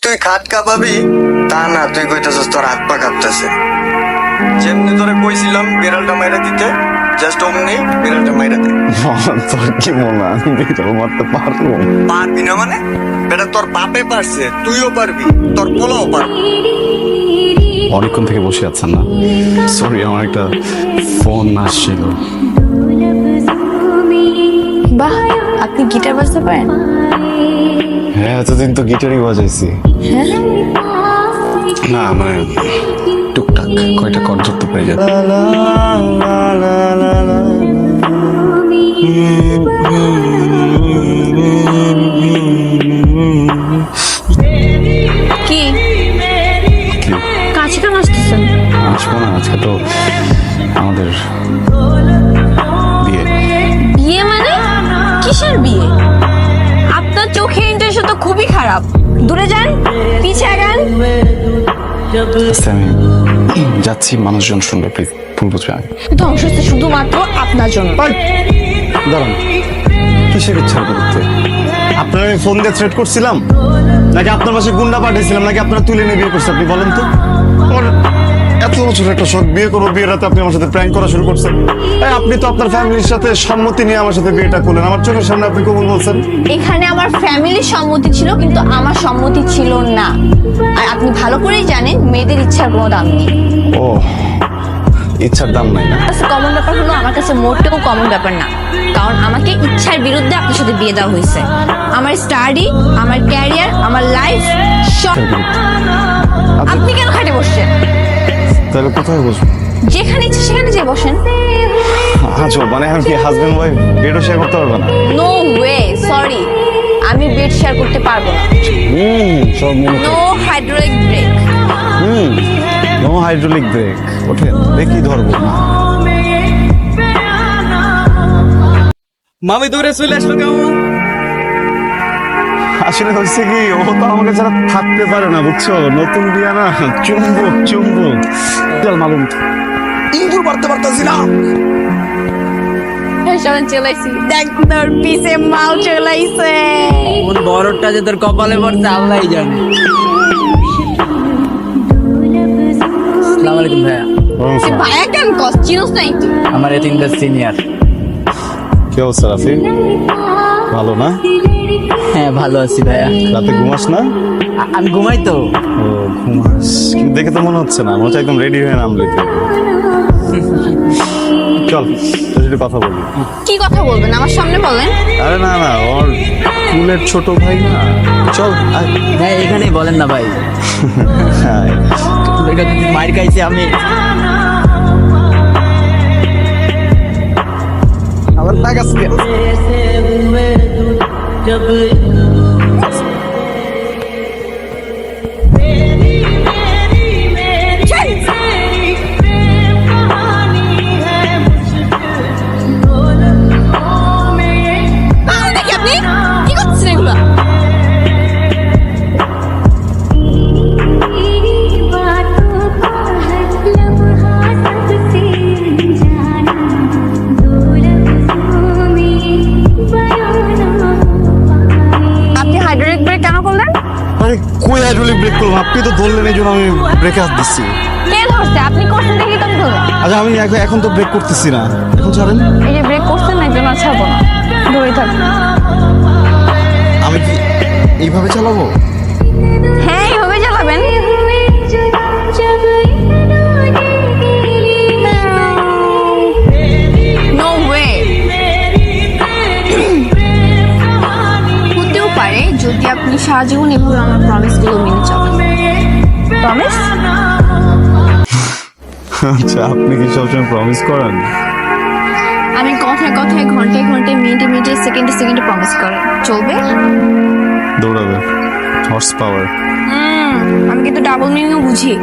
তুই খাট কাঁপাবি তা না, তুই কইতেছিস তোর হাত পা কাঁপতেছে। যেমনি তোরে কইছিলাম বিড়ালটা মাইরা দিতে, জাস্ট অমনি বিড়ালটা মাইরা দে। তোর কি মনে হয় আমি বিড়াল মারতে পারবো? পারবি না মানে? বেটা তোর বাপে পারছে, তুইও পারবি, তোর পোলাও পারবি। অনেকক্ষণ থেকে বসে আছেন না? সরি, আমার একটা ফোন আসছিল। বাহ, আপনি গিটার বাজাতে পারেন? হ্যাঁ, এতদিন তো গিটারই বাজাইছি। হ্যাঁ, না মানে টুকটাক কয়টা কর্ড ধরতে পেরে যায়। কি কি কাছে কেন আসতেছেন? আসবো না, আজকে তো আমাদের বিয়ে। বিয়ে মানে? কিসের বিয়ে? আপনার চোখের ইন্টারেস্ট তো খুবই খারাপ। দূরে যান, পিছে আগান। আচ্ছা, আমি যাচ্ছি, মানুষজন শুনবে, প্লিজ ভুল বুঝবে। আমি ধ্বংস হচ্ছে শুধুমাত্র আপনার জন্য। দাঁড়ান, কিসের ইচ্ছা করতে? আপনার আমি ফোন দিয়ে থ্রেট করছিলাম, নাকি আপনার পাশে গুন্ডা পাঠিয়েছিলাম, নাকি আপনারা তুলে নিয়ে বিয়ে করছেন? আপনি বলেন তো। আমার এত বছর একটা শখ, বিয়ে করবো, বিয়ের রাতে আপনি আমার সাথে প্র্যাঙ্ক করা শুরু করছেন। আপনি তো আপনার ফ্যামিলির সাথে সম্মতি নিয়ে আমার সাথে বিয়েটা করলেন, আমার চোখের সামনে আপনি কবুল বলছেন। এখানে আমার ফ্যামিলির সম্মতি ছিল, কিন্তু আমার সম্মতি ছিল না। আর আপনি ভালো করেই জানেন মেয়েদের ইচ্ছার কোনো দাম নেই। ও, ইচ্ছার দাম নাই না? কমন ব্যাপার হলো আমার কাছে মোটেও কমন ব্যাপার না, কারণ আমাকে ইচ্ছার বিরুদ্ধে আপনার সাথে বিয়ে দেওয়া হয়েছে। আমার স্টাডি, আমার ক্যারিয়ার, আমার লাইফ সব। আপনি কেন খাটে বসছেন? তাহলে কোথায় বসবো? যেখানে ইচ্ছে সেখানে যে বসেন। আচ্ছা, মানে আমি কি হাজবেন্ড ওয়াইফ বেডও শেয়ার করতে পারবো না? নো ওয়ে, সরি, আমি বেড শেয়ার করতে পারবো না। সব মনে no hydraulic brake. No hydraulic brake. ওঠেন, দেখি ধরবো না। মামি দৌড়ে চলে আসলো কেমন? আসলে হয়েছে কি, ও তো আমাকে ছাড়া থাকতে পারে না, বুঝছো? নতুন বিয়া না, চুম্বক চুম্বক। চল মালুম, ইন্দুর মারতে পারতাছি না। সবাই চলাইছি, দেখ তোর পিছে মাল চলাইছে। কোন বড়টা যে তোর কপালে পড়ছে আল্লাহই জানে। আসসালামু আলাইকুম ভাইয়া। তুই ভাইয়া কেন কস? চিনোস নাই তুই? আমার এই তিনটা সিনিয়র। কি অবস্থা রাফি? ভালো না? হ্যাঁ ভালো আছি ভাইয়া। রাতে ঘুমাস না? আমি ঘুমাই তো। ও, ঘুমাস? কিন্তু দেখে তো মনে হচ্ছে না, মনে হচ্ছে একদম রেডি হয়ে নামলি তুই। চল, তোর সাথে কথা বলি। কি কথা বলবেন আমার সামনে বলেন? আরে না না, ওর কুলের ছোট ভাই না। চল আয়। হ্যাঁ এখানেই বলেন না ভাই। আয়। এটা যদি মার খাইছি আমি। আবার লাগাস কে? দেখি আপনি কি করছেন এগুলো? আপনি হাইড্রোলিক ব্রেক কেন করলেন? আরে কই হাইড্রোলিক ব্রেক করলাম? আপনি তো ধরলেন, এই জন্য আমি ব্রেকে হাত দিচ্ছি। কে ধরছে? আপনি করছেন দেখি তো আমি ধরলাম। আচ্ছা, আমি এখন তো ব্রেক করতেছি না, এখন ছাড়েন। এই যে ব্রেক করছেন না, একজন আর ছাড়বো না, ধরে থাকুন। আমি কি এইভাবে চালাবো? হ্যাঁ, এইভাবে চালাবেন। No way. হতেও পারে যদি আপনি সারা জীবন এভাবে আমার প্রমিসগুলো মেনে চলেন। প্রমিস? আচ্ছা, আপনি কি সবসময় প্রমিস করেন? আমি কথায় কথায়, ঘন্টায় ঘন্টায়, মিনিটে মিনিটে, সেকেন্ডে সেকেন্ডে প্রমিস করেন। চলবে? দৌড়াবে, হর্স পাওয়ার। আমি কিন্তু ডাবল মিনিংও বুঝি।